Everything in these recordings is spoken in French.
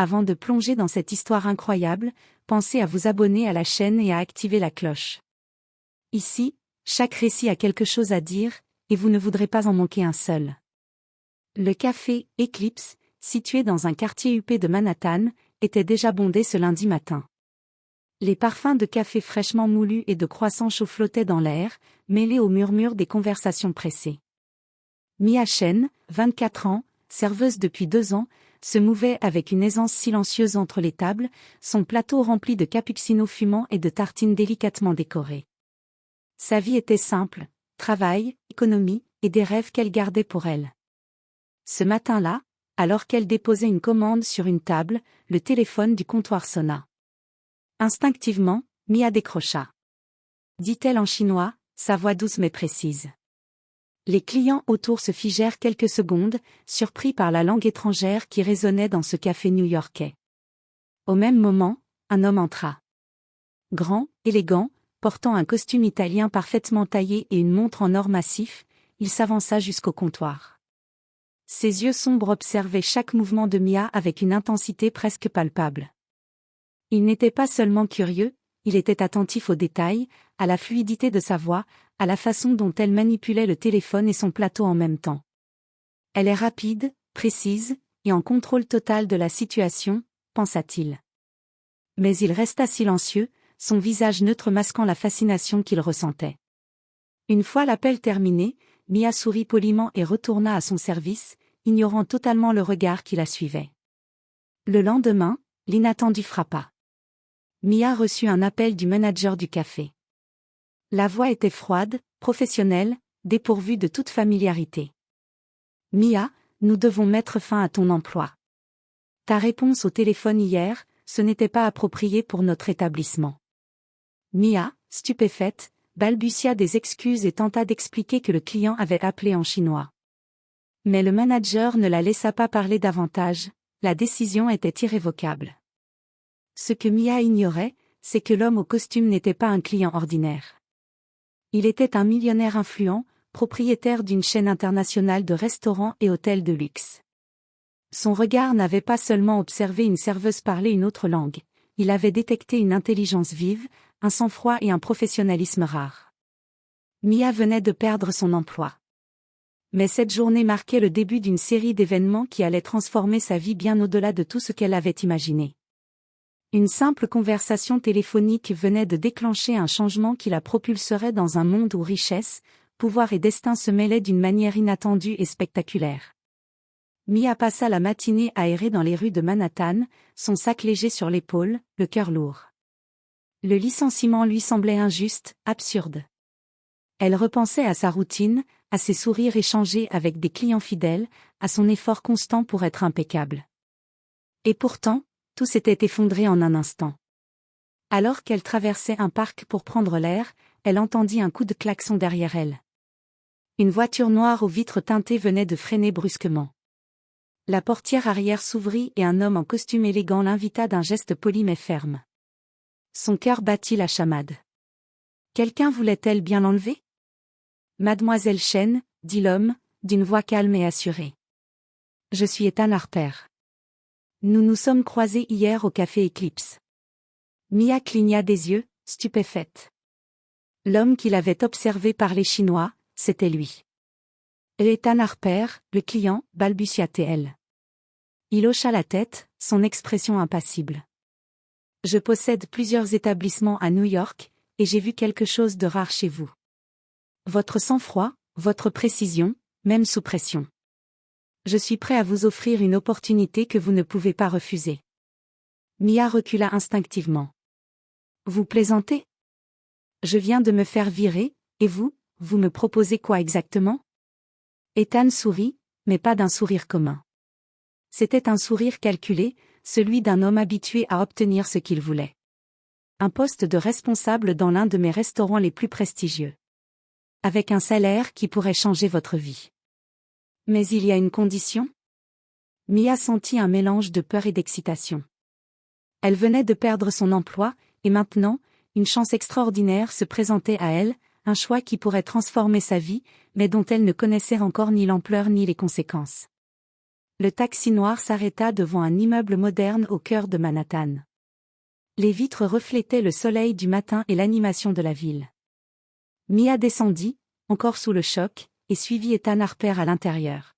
Avant de plonger dans cette histoire incroyable, pensez à vous abonner à la chaîne et à activer la cloche. Ici, chaque récit a quelque chose à dire, et vous ne voudrez pas en manquer un seul. Le café Eclipse, situé dans un quartier huppé de Manhattan, était déjà bondé ce lundi matin. Les parfums de café fraîchement moulu et de croissants chauds flottaient dans l'air, mêlés au murmure des conversations pressées. Mia Chen, 24 ans, serveuse depuis 2 ans, se mouvait avec une aisance silencieuse entre les tables, son plateau rempli de cappuccinos fumants et de tartines délicatement décorées. Sa vie était simple, travail, économie, et des rêves qu'elle gardait pour elle. Ce matin-là, alors qu'elle déposait une commande sur une table, le téléphone du comptoir sonna. Instinctivement, Mia décrocha. Dit-elle en chinois, sa voix douce mais précise. Les clients autour se figèrent quelques secondes, surpris par la langue étrangère qui résonnait dans ce café new-yorkais. Au même moment, un homme entra. Grand, élégant, portant un costume italien parfaitement taillé et une montre en or massif, il s'avança jusqu'au comptoir. Ses yeux sombres observaient chaque mouvement de Mia avec une intensité presque palpable. Il n'était pas seulement curieux, il était attentif aux détails, à la fluidité de sa voix, à la façon dont elle manipulait le téléphone et son plateau en même temps. Elle est rapide, précise, et en contrôle total de la situation, pensa-t-il. Mais il resta silencieux, son visage neutre masquant la fascination qu'il ressentait. Une fois l'appel terminé, Mia sourit poliment et retourna à son service, ignorant totalement le regard qui la suivait. Le lendemain, l'inattendu frappa. Mia reçut un appel du manager du café. La voix était froide, professionnelle, dépourvue de toute familiarité. « Mia, nous devons mettre fin à ton emploi. Ta réponse au téléphone hier, ce n'était pas approprié pour notre établissement. » Mia, stupéfaite, balbutia des excuses et tenta d'expliquer que le client avait appelé en chinois. Mais le manager ne la laissa pas parler davantage, la décision était irrévocable. Ce que Mia ignorait, c'est que l'homme au costume n'était pas un client ordinaire. Il était un millionnaire influent, propriétaire d'une chaîne internationale de restaurants et hôtels de luxe. Son regard n'avait pas seulement observé une serveuse parler une autre langue, il avait détecté une intelligence vive, un sang-froid et un professionnalisme rare. Mia venait de perdre son emploi. Mais cette journée marquait le début d'une série d'événements qui allaient transformer sa vie bien au-delà de tout ce qu'elle avait imaginé. Une simple conversation téléphonique venait de déclencher un changement qui la propulserait dans un monde où richesse, pouvoir et destin se mêlaient d'une manière inattendue et spectaculaire. Mia passa la matinée à errer dans les rues de Manhattan, son sac léger sur l'épaule, le cœur lourd. Le licenciement lui semblait injuste, absurde. Elle repensait à sa routine, à ses sourires échangés avec des clients fidèles, à son effort constant pour être impeccable. Et pourtant, tout s'était effondré en un instant. Alors qu'elle traversait un parc pour prendre l'air, elle entendit un coup de klaxon derrière elle. Une voiture noire aux vitres teintées venait de freiner brusquement. La portière arrière s'ouvrit et un homme en costume élégant l'invita d'un geste poli mais ferme. Son cœur battit la chamade. Quelqu'un voulait-elle bien l'enlever ? Mademoiselle Chen, dit l'homme, d'une voix calme et assurée. Je suis Ethan Harper. Nous nous sommes croisés hier au café Eclipse. Mia cligna des yeux, stupéfaite. L'homme qui l'avait observé parler chinois, c'était lui. Ethan Harper, le client, balbutia-t-elle. Il hocha la tête, son expression impassible. Je possède plusieurs établissements à New York, et j'ai vu quelque chose de rare chez vous. Votre sang-froid, votre précision, même sous pression. Je suis prêt à vous offrir une opportunité que vous ne pouvez pas refuser. Mia recula instinctivement. Vous plaisantez ? Je viens de me faire virer, et vous me proposez quoi exactement ? Ethan sourit, mais pas d'un sourire commun. C'était un sourire calculé, celui d'un homme habitué à obtenir ce qu'il voulait. Un poste de responsable dans l'un de mes restaurants les plus prestigieux. Avec un salaire qui pourrait changer votre vie. Mais il y a une condition ? Mia sentit un mélange de peur et d'excitation. Elle venait de perdre son emploi, et maintenant, une chance extraordinaire se présentait à elle, un choix qui pourrait transformer sa vie, mais dont elle ne connaissait encore ni l'ampleur ni les conséquences. Le taxi noir s'arrêta devant un immeuble moderne au cœur de Manhattan. Les vitres reflétaient le soleil du matin et l'animation de la ville. Mia descendit, encore sous le choc, et suivit Ethan Harper à l'intérieur.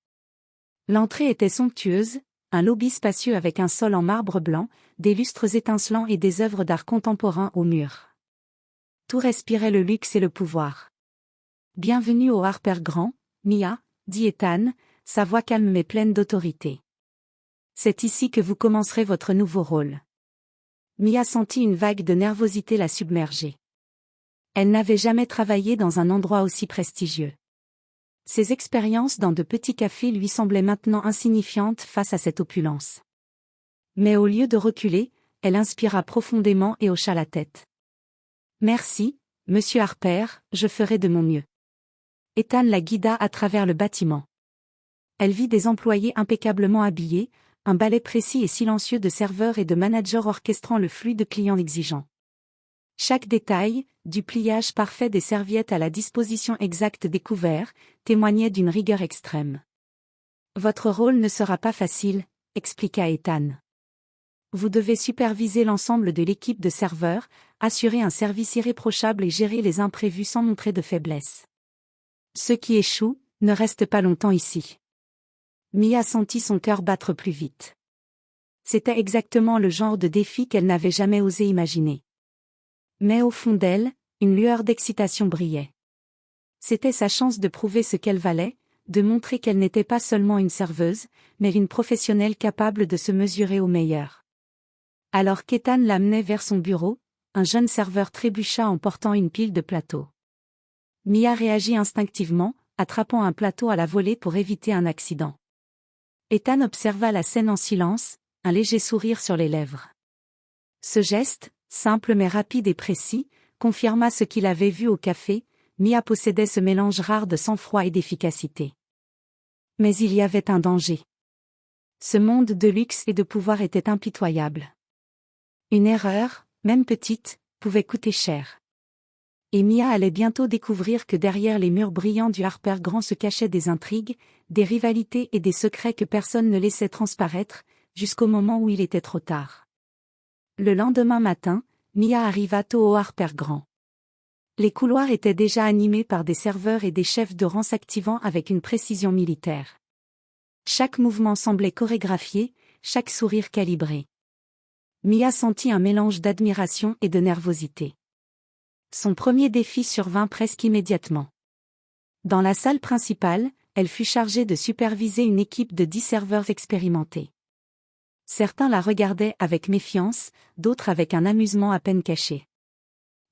L'entrée était somptueuse, un lobby spacieux avec un sol en marbre blanc, des lustres étincelants et des œuvres d'art contemporain aux murs. Tout respirait le luxe et le pouvoir. Bienvenue au Harper Grand, Mia, dit Ethan, sa voix calme mais pleine d'autorité. C'est ici que vous commencerez votre nouveau rôle. Mia sentit une vague de nervosité la submerger. Elle n'avait jamais travaillé dans un endroit aussi prestigieux. Ses expériences dans de petits cafés lui semblaient maintenant insignifiantes face à cette opulence. Mais au lieu de reculer, elle inspira profondément et hocha la tête. Merci, monsieur Harper, je ferai de mon mieux. Ethan la guida à travers le bâtiment. Elle vit des employés impeccablement habillés, un balai précis et silencieux de serveurs et de managers orchestrant le flux de clients exigeants. Chaque détail, du pliage parfait des serviettes à la disposition exacte des couverts, témoignait d'une rigueur extrême. Votre rôle ne sera pas facile, expliqua Ethan. Vous devez superviser l'ensemble de l'équipe de serveurs, assurer un service irréprochable et gérer les imprévus sans montrer de faiblesse. Ceux qui échouent, ne restent pas longtemps ici. Mia sentit son cœur battre plus vite. C'était exactement le genre de défi qu'elle n'avait jamais osé imaginer. Mais au fond d'elle, une lueur d'excitation brillait. C'était sa chance de prouver ce qu'elle valait, de montrer qu'elle n'était pas seulement une serveuse, mais une professionnelle capable de se mesurer au meilleur. Alors qu'Ethan l'amenait vers son bureau, un jeune serveur trébucha en portant une pile de plateaux. Mia réagit instinctivement, attrapant un plateau à la volée pour éviter un accident. Ethan observa la scène en silence, un léger sourire sur les lèvres. Ce geste, simple mais rapide et précis, confirma ce qu'il avait vu au café. Mia possédait ce mélange rare de sang-froid et d'efficacité. Mais il y avait un danger. Ce monde de luxe et de pouvoir était impitoyable. Une erreur, même petite, pouvait coûter cher. Et Mia allait bientôt découvrir que derrière les murs brillants du Harper Grand se cachaient des intrigues, des rivalités et des secrets que personne ne laissait transparaître, jusqu'au moment où il était trop tard. Le lendemain matin, Mia arriva tôt au Harper Grand. Les couloirs étaient déjà animés par des serveurs et des chefs de rang s'activant avec une précision militaire. Chaque mouvement semblait chorégraphié, chaque sourire calibré. Mia sentit un mélange d'admiration et de nervosité. Son premier défi survint presque immédiatement. Dans la salle principale, elle fut chargée de superviser une équipe de 10 serveurs expérimentés. Certains la regardaient avec méfiance, d'autres avec un amusement à peine caché.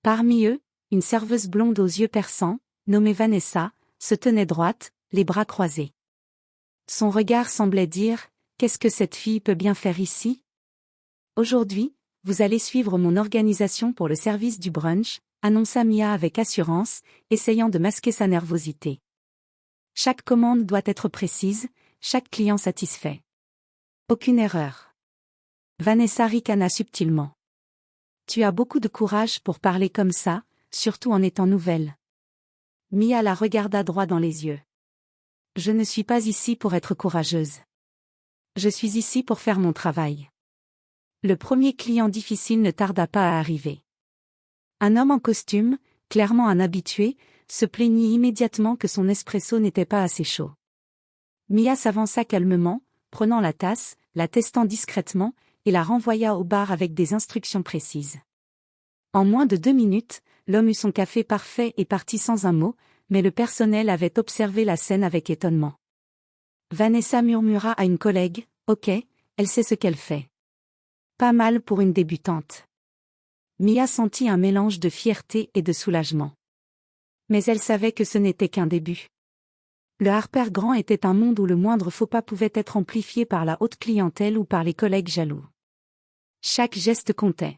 Parmi eux, une serveuse blonde aux yeux perçants, nommée Vanessa, se tenait droite, les bras croisés. Son regard semblait dire « Qu'est-ce que cette fille peut bien faire ici ?» Aujourd'hui, vous allez suivre mon organisation pour le service du brunch, annonça Mia avec assurance, essayant de masquer sa nervosité. Chaque commande doit être précise, chaque client satisfait. Aucune erreur. Vanessa ricana subtilement. Tu as beaucoup de courage pour parler comme ça, surtout en étant nouvelle. Mia la regarda droit dans les yeux. Je ne suis pas ici pour être courageuse. Je suis ici pour faire mon travail. Le premier client difficile ne tarda pas à arriver. Un homme en costume, clairement un habitué, se plaignit immédiatement que son espresso n'était pas assez chaud. Mia s'avança calmement, prenant la tasse, la testant discrètement, et la renvoya au bar avec des instructions précises. En moins de 2 minutes, l'homme eut son café parfait et partit sans un mot, mais le personnel avait observé la scène avec étonnement. Vanessa murmura à une collègue, « Ok, elle sait ce qu'elle fait. » Pas mal pour une débutante. Mia sentit un mélange de fierté et de soulagement. Mais elle savait que ce n'était qu'un début. Le Harper Grand était un monde où le moindre faux pas pouvait être amplifié par la haute clientèle ou par les collègues jaloux. Chaque geste comptait.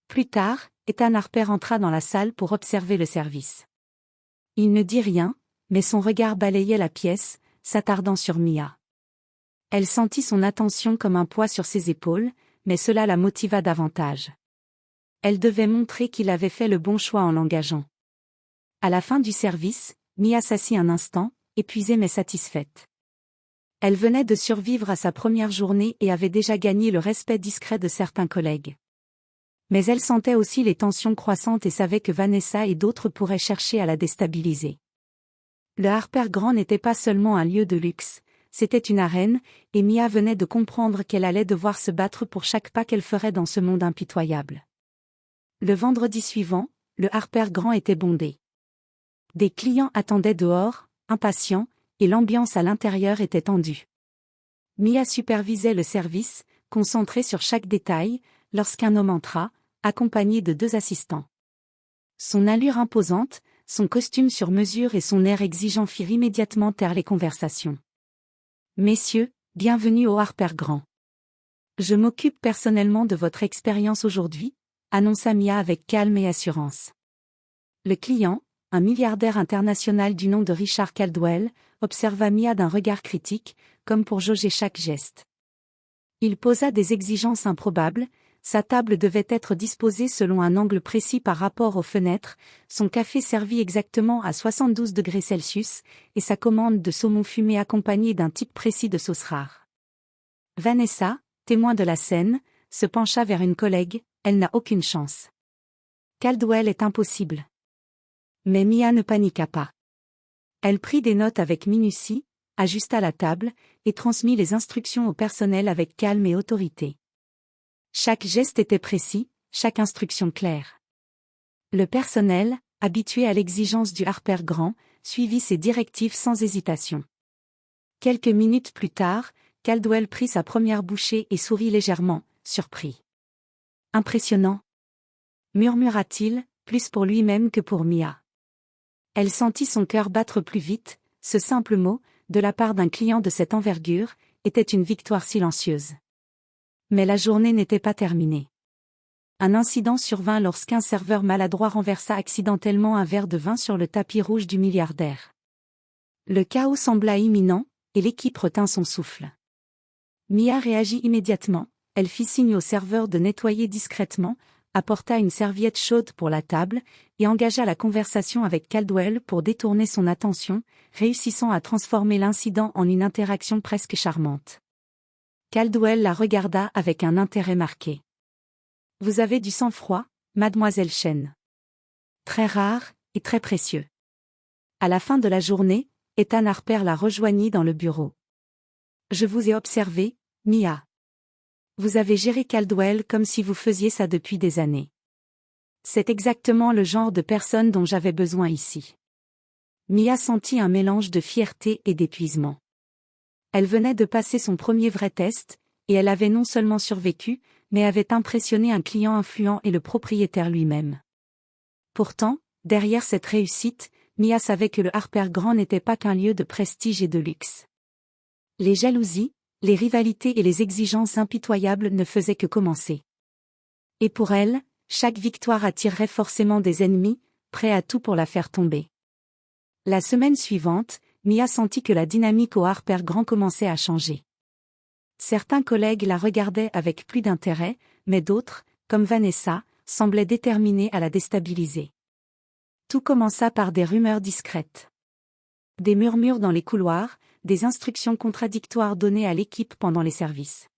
Plus tard, Ethan Harper entra dans la salle pour observer le service. Il ne dit rien, mais son regard balayait la pièce, s'attardant sur Mia. Elle sentit son attention comme un poids sur ses épaules, mais cela la motiva davantage. Elle devait montrer qu'il avait fait le bon choix en l'engageant. À la fin du service, Mia s'assit un instant, épuisée mais satisfaite. Elle venait de survivre à sa première journée et avait déjà gagné le respect discret de certains collègues. Mais elle sentait aussi les tensions croissantes et savait que Vanessa et d'autres pourraient chercher à la déstabiliser. Le Harper Grand n'était pas seulement un lieu de luxe, c'était une arène, et Mia venait de comprendre qu'elle allait devoir se battre pour chaque pas qu'elle ferait dans ce monde impitoyable. Le vendredi suivant, le Harper Grand était bondé. Des clients attendaient dehors, impatients, et l'ambiance à l'intérieur était tendue. Mia supervisait le service, concentrée sur chaque détail, lorsqu'un homme entra, accompagné de 2 assistants. Son allure imposante, son costume sur mesure et son air exigeant firent immédiatement taire les conversations. « Messieurs, bienvenue au Harper Grand. Je m'occupe personnellement de votre expérience aujourd'hui, » annonça Mia avec calme et assurance. Le client, un milliardaire international du nom de Richard Caldwell, observa Mia d'un regard critique, comme pour jauger chaque geste. Il posa des exigences improbables, sa table devait être disposée selon un angle précis par rapport aux fenêtres, son café servi exactement à 72 degrés Celsius, et sa commande de saumon fumé accompagnée d'un type précis de sauce rare. Vanessa, témoin de la scène, se pencha vers une collègue, elle n'a aucune chance. Caldwell est impossible. Mais Mia ne paniqua pas. Elle prit des notes avec minutie, ajusta la table, et transmit les instructions au personnel avec calme et autorité. Chaque geste était précis, chaque instruction claire. Le personnel, habitué à l'exigence du Harper Grand, suivit ses directives sans hésitation. Quelques minutes plus tard, Caldwell prit sa première bouchée et sourit légèrement, surpris. « Impressionnant » murmura-t-il, plus pour lui-même que pour Mia. Elle sentit son cœur battre plus vite, ce simple mot, de la part d'un client de cette envergure, était une victoire silencieuse. Mais la journée n'était pas terminée. Un incident survint lorsqu'un serveur maladroit renversa accidentellement un verre de vin sur le tapis rouge du milliardaire. Le chaos sembla imminent, et l'équipe retint son souffle. Mia réagit immédiatement, elle fit signe au serveur de nettoyer discrètement, apporta une serviette chaude pour la table, et engagea la conversation avec Caldwell pour détourner son attention, réussissant à transformer l'incident en une interaction presque charmante. Caldwell la regarda avec un intérêt marqué. « Vous avez du sang-froid, mademoiselle Chen. Très rare, et très précieux. » À la fin de la journée, Ethan Harper la rejoignit dans le bureau. « Je vous ai observé, Mia. Vous avez géré Caldwell comme si vous faisiez ça depuis des années. C'est exactement le genre de personne dont j'avais besoin ici. » Mia sentit un mélange de fierté et d'épuisement. Elle venait de passer son premier vrai test, et elle avait non seulement survécu, mais avait impressionné un client influent et le propriétaire lui-même. Pourtant, derrière cette réussite, Mia savait que le Harper Grand n'était pas qu'un lieu de prestige et de luxe. Les jalousies, les rivalités et les exigences impitoyables ne faisaient que commencer. Et pour elle, chaque victoire attirerait forcément des ennemis, prêts à tout pour la faire tomber. La semaine suivante, Mia sentit que la dynamique au Harper Grand commençait à changer. Certains collègues la regardaient avec plus d'intérêt, mais d'autres, comme Vanessa, semblaient déterminés à la déstabiliser. Tout commença par des rumeurs discrètes. Des murmures dans les couloirs, des instructions contradictoires données à l'équipe pendant les services.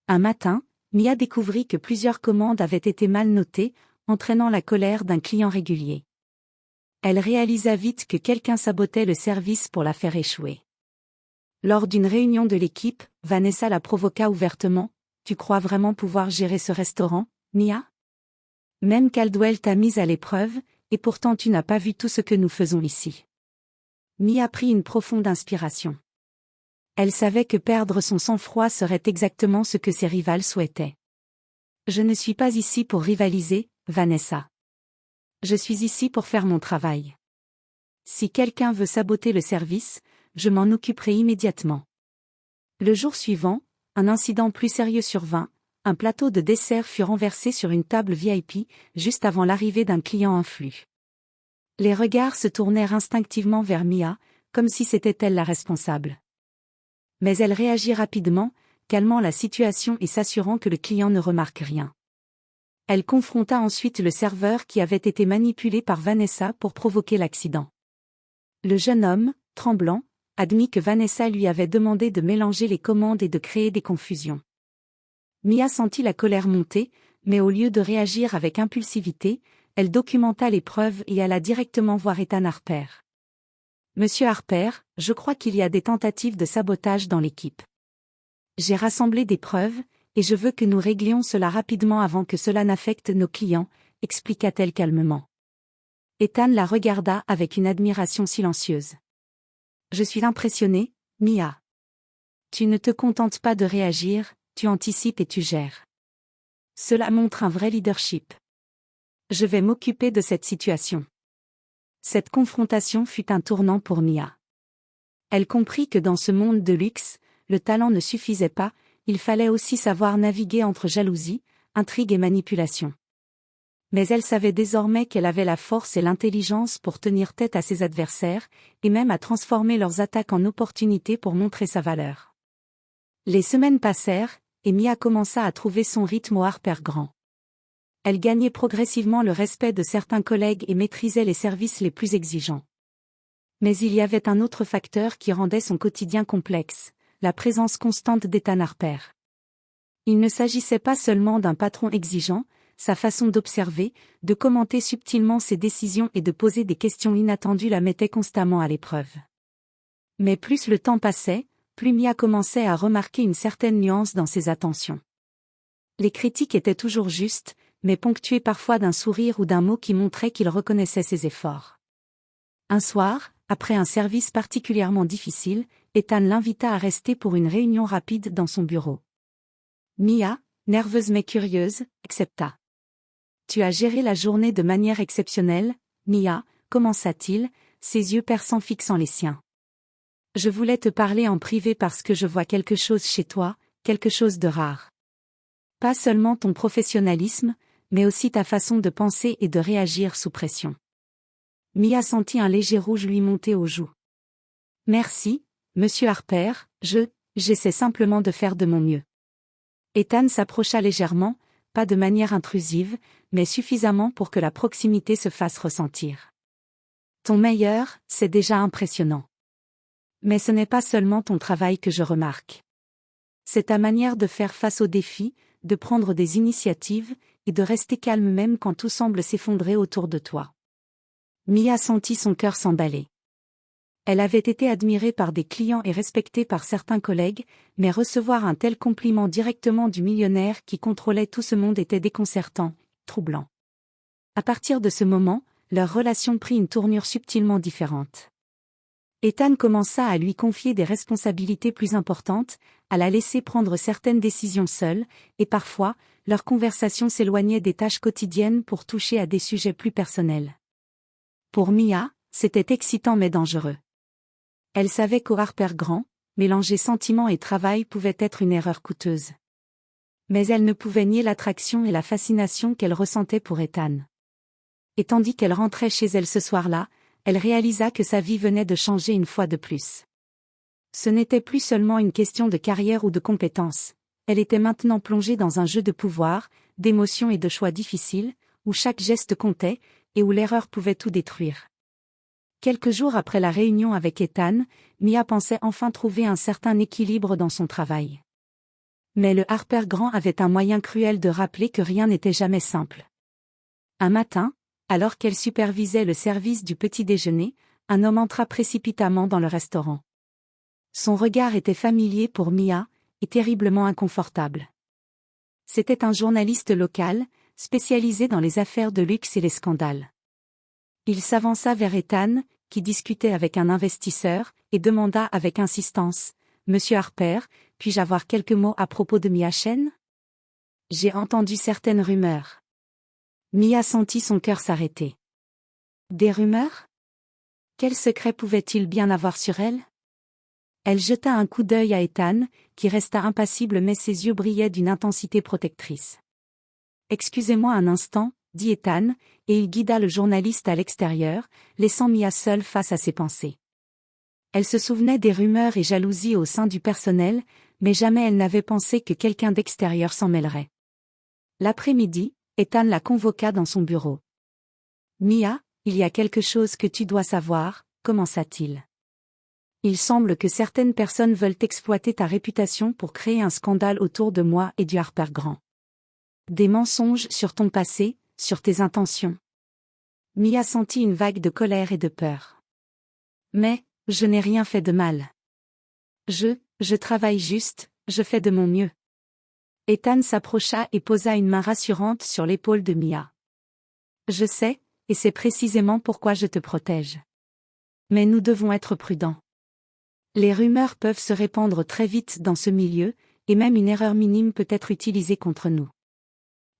Un matin, Mia découvrit que plusieurs commandes avaient été mal notées, entraînant la colère d'un client régulier. Elle réalisa vite que quelqu'un sabotait le service pour la faire échouer. Lors d'une réunion de l'équipe, Vanessa la provoqua ouvertement. « Tu crois vraiment pouvoir gérer ce restaurant, Mia ? Même Caldwell t'a mise à l'épreuve, et pourtant tu n'as pas vu tout ce que nous faisons ici. » Mia prit une profonde inspiration. Elle savait que perdre son sang-froid serait exactement ce que ses rivales souhaitaient. « Je ne suis pas ici pour rivaliser, Vanessa. Je suis ici pour faire mon travail. Si quelqu'un veut saboter le service, je m'en occuperai immédiatement. » Le jour suivant, un incident plus sérieux survint, un plateau de dessert fut renversé sur une table VIP, juste avant l'arrivée d'un client influx. Les regards se tournèrent instinctivement vers Mia, comme si c'était elle la responsable. Mais elle réagit rapidement, calmant la situation et s'assurant que le client ne remarque rien. Elle confronta ensuite le serveur qui avait été manipulé par Vanessa pour provoquer l'accident. Le jeune homme, tremblant, admit que Vanessa lui avait demandé de mélanger les commandes et de créer des confusions. Mia sentit la colère monter, mais au lieu de réagir avec impulsivité, elle documenta les preuves et alla directement voir Ethan Harper. Monsieur Harper, je crois qu'il y a des tentatives de sabotage dans l'équipe. J'ai rassemblé des preuves, et je veux que nous réglions cela rapidement avant que cela n'affecte nos clients, expliqua-t-elle calmement. Ethan la regarda avec une admiration silencieuse. Je suis impressionné, Mia. Tu ne te contentes pas de réagir, tu anticipes et tu gères. Cela montre un vrai leadership. Je vais m'occuper de cette situation. Cette confrontation fut un tournant pour Mia. Elle comprit que dans ce monde de luxe, le talent ne suffisait pas, il fallait aussi savoir naviguer entre jalousie, intrigue et manipulation. Mais elle savait désormais qu'elle avait la force et l'intelligence pour tenir tête à ses adversaires, et même à transformer leurs attaques en opportunités pour montrer sa valeur. Les semaines passèrent, et Mia commença à trouver son rythme au Harper Grand. Elle gagnait progressivement le respect de certains collègues et maîtrisait les services les plus exigeants. Mais il y avait un autre facteur qui rendait son quotidien complexe, la présence constante d'Ethan Harper. Il ne s'agissait pas seulement d'un patron exigeant, sa façon d'observer, de commenter subtilement ses décisions et de poser des questions inattendues la mettait constamment à l'épreuve. Mais plus le temps passait, plus Mia commençait à remarquer une certaine nuance dans ses attentions. Les critiques étaient toujours justes, mais ponctuées parfois d'un sourire ou d'un mot qui montrait qu'il reconnaissait ses efforts. Un soir, après un service particulièrement difficile, Ethan l'invita à rester pour une réunion rapide dans son bureau. Mia, nerveuse mais curieuse, accepta. « Tu as géré la journée de manière exceptionnelle, Mia », commença-t-il, ses yeux perçants fixant les siens. « Je voulais te parler en privé parce que je vois quelque chose chez toi, quelque chose de rare. Pas seulement ton professionnalisme, mais aussi ta façon de penser et de réagir sous pression. » Mia sentit un léger rouge lui monter aux joues. « Merci, monsieur Harper, j'essaie simplement de faire de mon mieux. » Ethan s'approcha légèrement, pas de manière intrusive, mais suffisamment pour que la proximité se fasse ressentir. « Ton meilleur, c'est déjà impressionnant. Mais ce n'est pas seulement ton travail que je remarque. C'est ta manière de faire face aux défis, de prendre des initiatives, et de rester calme même quand tout semble s'effondrer autour de toi. » Mia sentit son cœur s'emballer. Elle avait été admirée par des clients et respectée par certains collègues, mais recevoir un tel compliment directement du millionnaire qui contrôlait tout ce monde était déconcertant, troublant. À partir de ce moment, leur relation prit une tournure subtilement différente. Ethan commença à lui confier des responsabilités plus importantes, à la laisser prendre certaines décisions seule, et parfois, leur conversation s'éloignait des tâches quotidiennes pour toucher à des sujets plus personnels. Pour Mia, c'était excitant mais dangereux. Elle savait qu'au Harper Grand, mélanger sentiments et travail pouvait être une erreur coûteuse. Mais elle ne pouvait nier l'attraction et la fascination qu'elle ressentait pour Ethan. Et tandis qu'elle rentrait chez elle ce soir-là, elle réalisa que sa vie venait de changer une fois de plus. Ce n'était plus seulement une question de carrière ou de compétences, elle était maintenant plongée dans un jeu de pouvoir, d'émotions et de choix difficiles, où chaque geste comptait, et où l'erreur pouvait tout détruire. Quelques jours après la réunion avec Ethan, Mia pensait enfin trouver un certain équilibre dans son travail. Mais le Harper Grand avait un moyen cruel de rappeler que rien n'était jamais simple. Un matin, alors qu'elle supervisait le service du petit déjeuner, un homme entra précipitamment dans le restaurant. Son regard était familier pour Mia, et terriblement inconfortable. C'était un journaliste local, spécialisé dans les affaires de luxe et les scandales. Il s'avança vers Ethan, qui discutait avec un investisseur, et demanda avec insistance, « Monsieur Harper, puis-je avoir quelques mots à propos de Mia Chen ? J'ai entendu certaines rumeurs. » Mia sentit son cœur s'arrêter. Des rumeurs ? Quel secret pouvait-il bien avoir sur elle ? Elle jeta un coup d'œil à Ethan, qui resta impassible mais ses yeux brillaient d'une intensité protectrice. « Excusez-moi un instant, » dit Ethan, et il guida le journaliste à l'extérieur, laissant Mia seule face à ses pensées. Elle se souvenait des rumeurs et jalousies au sein du personnel, mais jamais elle n'avait pensé que quelqu'un d'extérieur s'en mêlerait. L'après-midi, Ethan la convoqua dans son bureau. « Mia, il y a quelque chose que tu dois savoir », commença-t-il. Il semble que certaines personnes veulent exploiter ta réputation pour créer un scandale autour de moi et du Harper Grand. Des mensonges sur ton passé, sur tes intentions. Mia sentit une vague de colère et de peur. Mais, je n'ai rien fait de mal. Je travaille juste, je fais de mon mieux. Ethan s'approcha et posa une main rassurante sur l'épaule de Mia. Je sais, et c'est précisément pourquoi je te protège. Mais nous devons être prudents. Les rumeurs peuvent se répandre très vite dans ce milieu, et même une erreur minime peut être utilisée contre nous.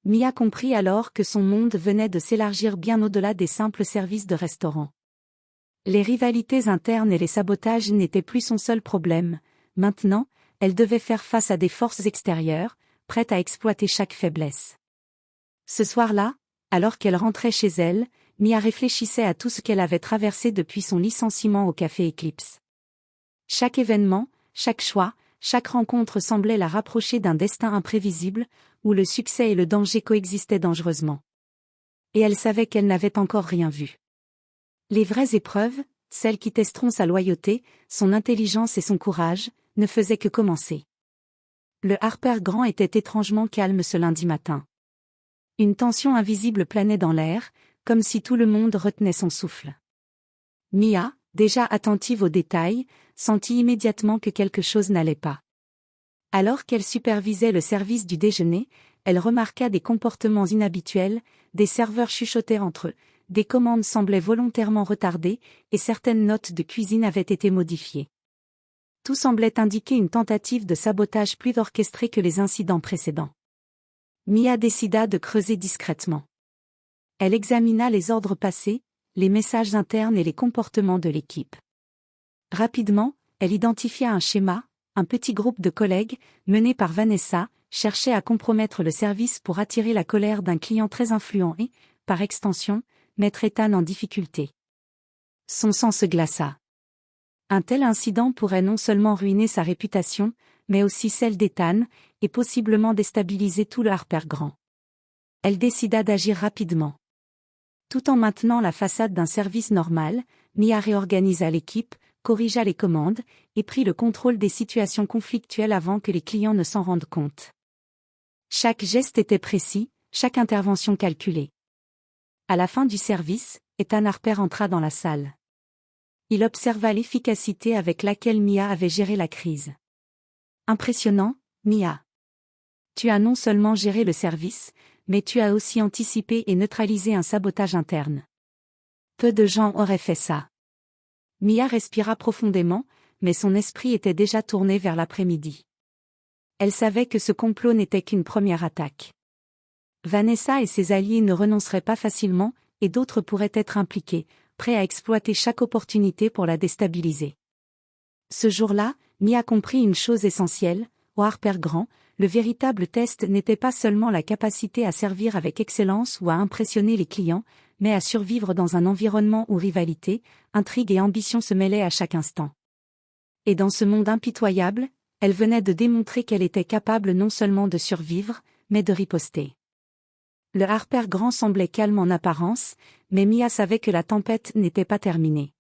Mia comprit alors que son monde venait de s'élargir bien au-delà des simples services de restaurant. Les rivalités internes et les sabotages n'étaient plus son seul problème. Maintenant, elle devait faire face à des forces extérieures, prêtes à exploiter chaque faiblesse. Ce soir-là, alors qu'elle rentrait chez elle, Mia réfléchissait à tout ce qu'elle avait traversé depuis son licenciement au Café Eclipse. Chaque événement, chaque choix, chaque rencontre semblait la rapprocher d'un destin imprévisible, où le succès et le danger coexistaient dangereusement. Et elle savait qu'elle n'avait encore rien vu. Les vraies épreuves, celles qui testeront sa loyauté, son intelligence et son courage, ne faisaient que commencer. Le Harper Grand était étrangement calme ce lundi matin. Une tension invisible planait dans l'air, comme si tout le monde retenait son souffle. Mia, déjà attentive aux détails, sentit immédiatement que quelque chose n'allait pas. Alors qu'elle supervisait le service du déjeuner, elle remarqua des comportements inhabituels, des serveurs chuchotaient entre eux, des commandes semblaient volontairement retardées, et certaines notes de cuisine avaient été modifiées. Tout semblait indiquer une tentative de sabotage plus orchestrée que les incidents précédents. Mia décida de creuser discrètement. Elle examina les ordres passés, les messages internes et les comportements de l'équipe. Rapidement, elle identifia un schéma. Un petit groupe de collègues, mené par Vanessa, cherchait à compromettre le service pour attirer la colère d'un client très influent et, par extension, mettre Ethan en difficulté. Son sang se glaça. Un tel incident pourrait non seulement ruiner sa réputation, mais aussi celle d'Ethan, et possiblement déstabiliser tout le Harper Grand. Elle décida d'agir rapidement. Tout en maintenant la façade d'un service normal, Mia réorganisa l'équipe, corrigea les commandes, et prit le contrôle des situations conflictuelles avant que les clients ne s'en rendent compte. Chaque geste était précis, chaque intervention calculée. À la fin du service, Ethan Harper entra dans la salle. Il observa l'efficacité avec laquelle Mia avait géré la crise. Impressionnant, Mia. Tu as non seulement géré le service, mais tu as aussi anticipé et neutralisé un sabotage interne. Peu de gens auraient fait ça. Mia respira profondément, mais son esprit était déjà tourné vers l'après-midi. Elle savait que ce complot n'était qu'une première attaque. Vanessa et ses alliés ne renonceraient pas facilement, et d'autres pourraient être impliqués, prêts à exploiter chaque opportunité pour la déstabiliser. Ce jour-là, Mia comprit une chose essentielle, au Harper Grand, le véritable test n'était pas seulement la capacité à servir avec excellence ou à impressionner les clients, mais à survivre dans un environnement où rivalité, intrigue et ambition se mêlaient à chaque instant. Et dans ce monde impitoyable, elle venait de démontrer qu'elle était capable non seulement de survivre, mais de riposter. Le Harper Grand semblait calme en apparence, mais Mia savait que la tempête n'était pas terminée.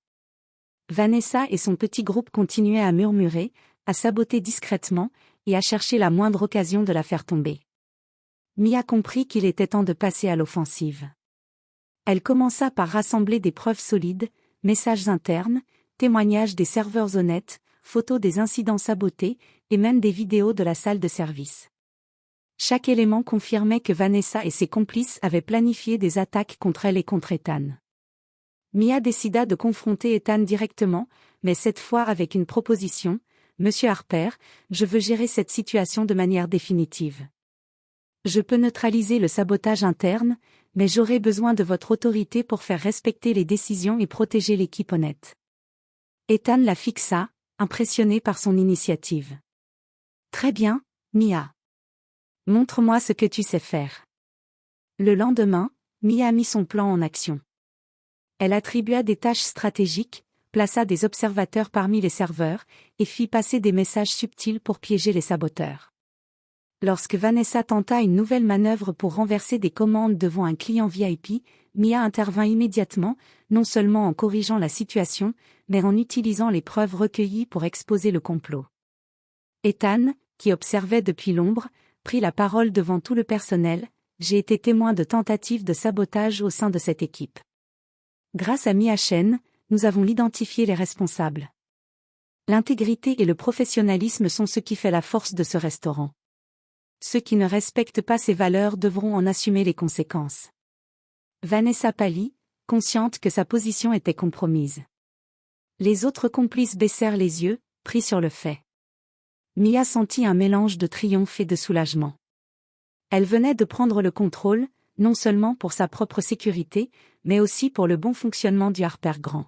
Vanessa et son petit groupe continuaient à murmurer, à saboter discrètement, et à chercher la moindre occasion de la faire tomber. Mia comprit qu'il était temps de passer à l'offensive. Elle commença par rassembler des preuves solides, messages internes, témoignages des serveurs honnêtes, photos des incidents sabotés, et même des vidéos de la salle de service. Chaque élément confirmait que Vanessa et ses complices avaient planifié des attaques contre elle et contre Ethan. Mia décida de confronter Ethan directement, mais cette fois avec une proposition. « Monsieur Harper, je veux gérer cette situation de manière définitive. Je peux neutraliser le sabotage interne, mais j'aurai besoin de votre autorité pour faire respecter les décisions et protéger l'équipe honnête. » Ethan la fixa, impressionné par son initiative. « Très bien, Mia. Montre-moi ce que tu sais faire. » Le lendemain, Mia mit son plan en action. Elle attribua des tâches stratégiques, plaça des observateurs parmi les serveurs, et fit passer des messages subtils pour piéger les saboteurs. Lorsque Vanessa tenta une nouvelle manœuvre pour renverser des commandes devant un client VIP, Mia intervint immédiatement, non seulement en corrigeant la situation, mais en utilisant les preuves recueillies pour exposer le complot. Ethan, qui observait depuis l'ombre, prit la parole devant tout le personnel. J'ai été témoin de tentatives de sabotage au sein de cette équipe. Grâce à Mia Chen, nous avons identifié les responsables. L'intégrité et le professionnalisme sont ce qui fait la force de ce restaurant. Ceux qui ne respectent pas ces valeurs devront en assumer les conséquences. Vanessa pâlit, consciente que sa position était compromise. Les autres complices baissèrent les yeux, pris sur le fait. Mia sentit un mélange de triomphe et de soulagement. Elle venait de prendre le contrôle, non seulement pour sa propre sécurité, mais aussi pour le bon fonctionnement du Harper Grand.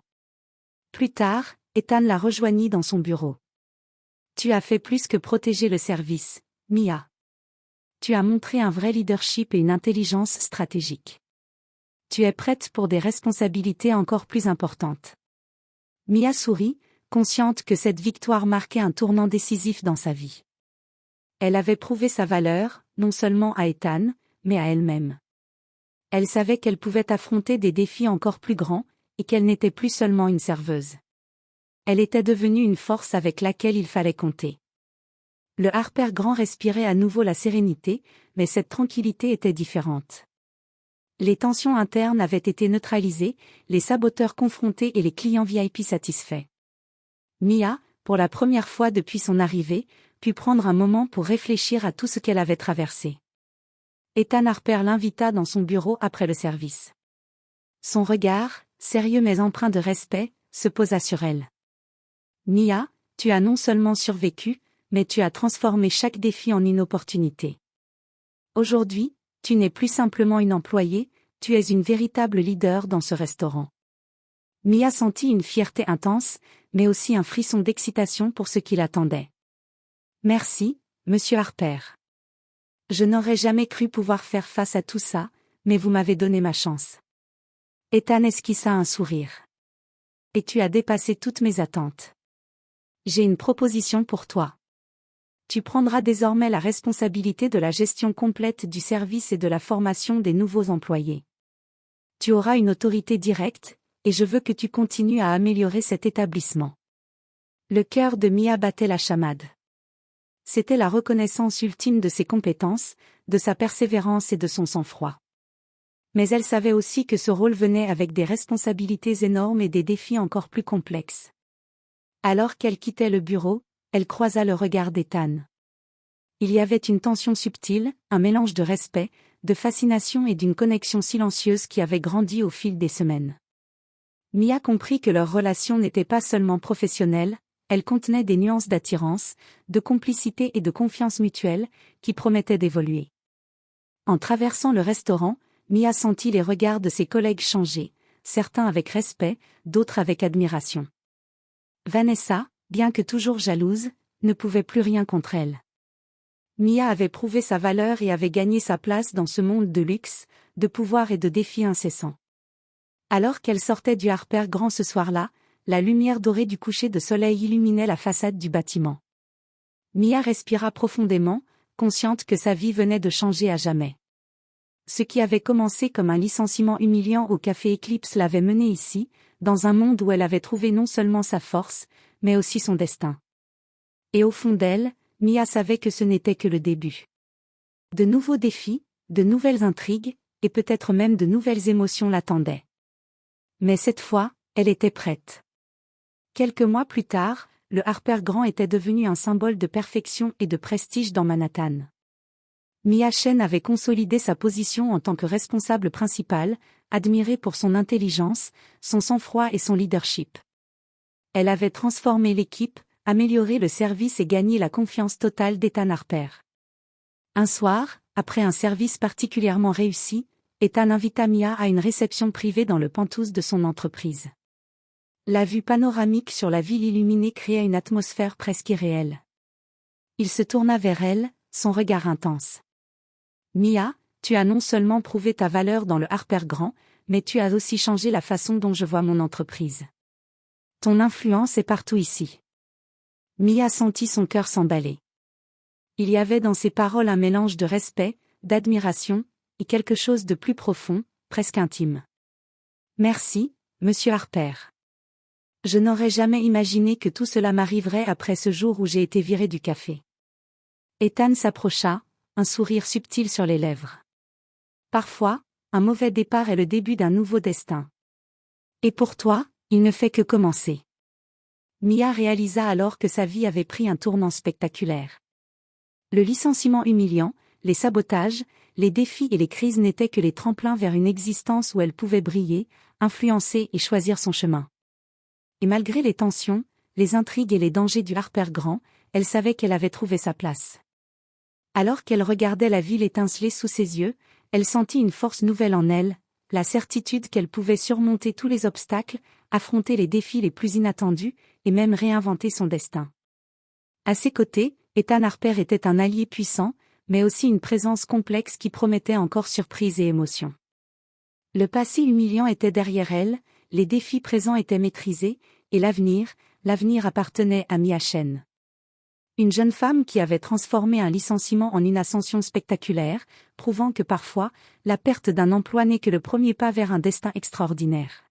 Plus tard, Ethan la rejoignit dans son bureau. Tu as fait plus que protéger le service, Mia. Tu as montré un vrai leadership et une intelligence stratégique. Tu es prête pour des responsabilités encore plus importantes. Mia sourit, consciente que cette victoire marquait un tournant décisif dans sa vie. Elle avait prouvé sa valeur, non seulement à Ethan, mais à elle-même. Elle savait qu'elle pouvait affronter des défis encore plus grands, et qu'elle n'était plus seulement une serveuse. Elle était devenue une force avec laquelle il fallait compter. Le Harper Grand respirait à nouveau la sérénité, mais cette tranquillité était différente. Les tensions internes avaient été neutralisées, les saboteurs confrontés et les clients VIP satisfaits. Mia, pour la première fois depuis son arrivée, put prendre un moment pour réfléchir à tout ce qu'elle avait traversé. Ethan Harper l'invita dans son bureau après le service. Son regard, sérieux mais empreint de respect, se posa sur elle. Mia, tu as non seulement survécu, mais tu as transformé chaque défi en une opportunité. Aujourd'hui, tu n'es plus simplement une employée, tu es une véritable leader dans ce restaurant. Mia sentit une fierté intense, mais aussi un frisson d'excitation pour ce qui l'attendait. Merci, monsieur Harper. Je n'aurais jamais cru pouvoir faire face à tout ça, mais vous m'avez donné ma chance. Ethan esquissa un sourire. Et tu as dépassé toutes mes attentes. J'ai une proposition pour toi. Tu prendras désormais la responsabilité de la gestion complète du service et de la formation des nouveaux employés. Tu auras une autorité directe, et je veux que tu continues à améliorer cet établissement. Le cœur de Mia battait la chamade. C'était la reconnaissance ultime de ses compétences, de sa persévérance et de son sang-froid. Mais elle savait aussi que ce rôle venait avec des responsabilités énormes et des défis encore plus complexes. Alors qu'elle quittait le bureau, elle croisa le regard d'Ethan. Il y avait une tension subtile, un mélange de respect, de fascination et d'une connexion silencieuse qui avait grandi au fil des semaines. Mia comprit que leur relation n'était pas seulement professionnelle, elle contenait des nuances d'attirance, de complicité et de confiance mutuelle, qui promettaient d'évoluer. En traversant le restaurant, Mia sentit les regards de ses collègues changer, certains avec respect, d'autres avec admiration. Vanessa, bien que toujours jalouse, ne pouvait plus rien contre elle. Mia avait prouvé sa valeur et avait gagné sa place dans ce monde de luxe, de pouvoir et de défis incessants. Alors qu'elle sortait du Harper Grand ce soir-là, la lumière dorée du coucher de soleil illuminait la façade du bâtiment. Mia respira profondément, consciente que sa vie venait de changer à jamais. Ce qui avait commencé comme un licenciement humiliant au café Eclipse l'avait menée ici, dans un monde où elle avait trouvé non seulement sa force, mais aussi son destin. Et au fond d'elle, Mia savait que ce n'était que le début. De nouveaux défis, de nouvelles intrigues, et peut-être même de nouvelles émotions l'attendaient. Mais cette fois, elle était prête. Quelques mois plus tard, le Harper Grand était devenu un symbole de perfection et de prestige dans Manhattan. Mia Chen avait consolidé sa position en tant que responsable principale, admirée pour son intelligence, son sang-froid et son leadership. Elle avait transformé l'équipe, amélioré le service et gagné la confiance totale d'Ethan Harper. Un soir, après un service particulièrement réussi, Ethan invita Mia à une réception privée dans le penthouse de son entreprise. La vue panoramique sur la ville illuminée créait une atmosphère presque irréelle. Il se tourna vers elle, son regard intense. « Mia, tu as non seulement prouvé ta valeur dans le Harper Grand, mais tu as aussi changé la façon dont je vois mon entreprise. Ton influence est partout ici. » Mia sentit son cœur s'emballer. Il y avait dans ses paroles un mélange de respect, d'admiration, et quelque chose de plus profond, presque intime. « Merci, monsieur Harper. » Je n'aurais jamais imaginé que tout cela m'arriverait après ce jour où j'ai été viré du café. Ethan s'approcha, un sourire subtil sur les lèvres. Parfois, un mauvais départ est le début d'un nouveau destin. Et pour toi, il ne fait que commencer. Mia réalisa alors que sa vie avait pris un tournant spectaculaire. Le licenciement humiliant, les sabotages, les défis et les crises n'étaient que les tremplins vers une existence où elle pouvait briller, influencer et choisir son chemin. Et malgré les tensions, les intrigues et les dangers du Harper Grand, elle savait qu'elle avait trouvé sa place. Alors qu'elle regardait la ville étinceler sous ses yeux, elle sentit une force nouvelle en elle, la certitude qu'elle pouvait surmonter tous les obstacles, affronter les défis les plus inattendus, et même réinventer son destin. À ses côtés, Ethan Harper était un allié puissant, mais aussi une présence complexe qui promettait encore surprise et émotion. Le passé humiliant était derrière elle, les défis présents étaient maîtrisés, et l'avenir appartenait à Mia Chen. Une jeune femme qui avait transformé un licenciement en une ascension spectaculaire, prouvant que parfois, la perte d'un emploi n'est que le premier pas vers un destin extraordinaire.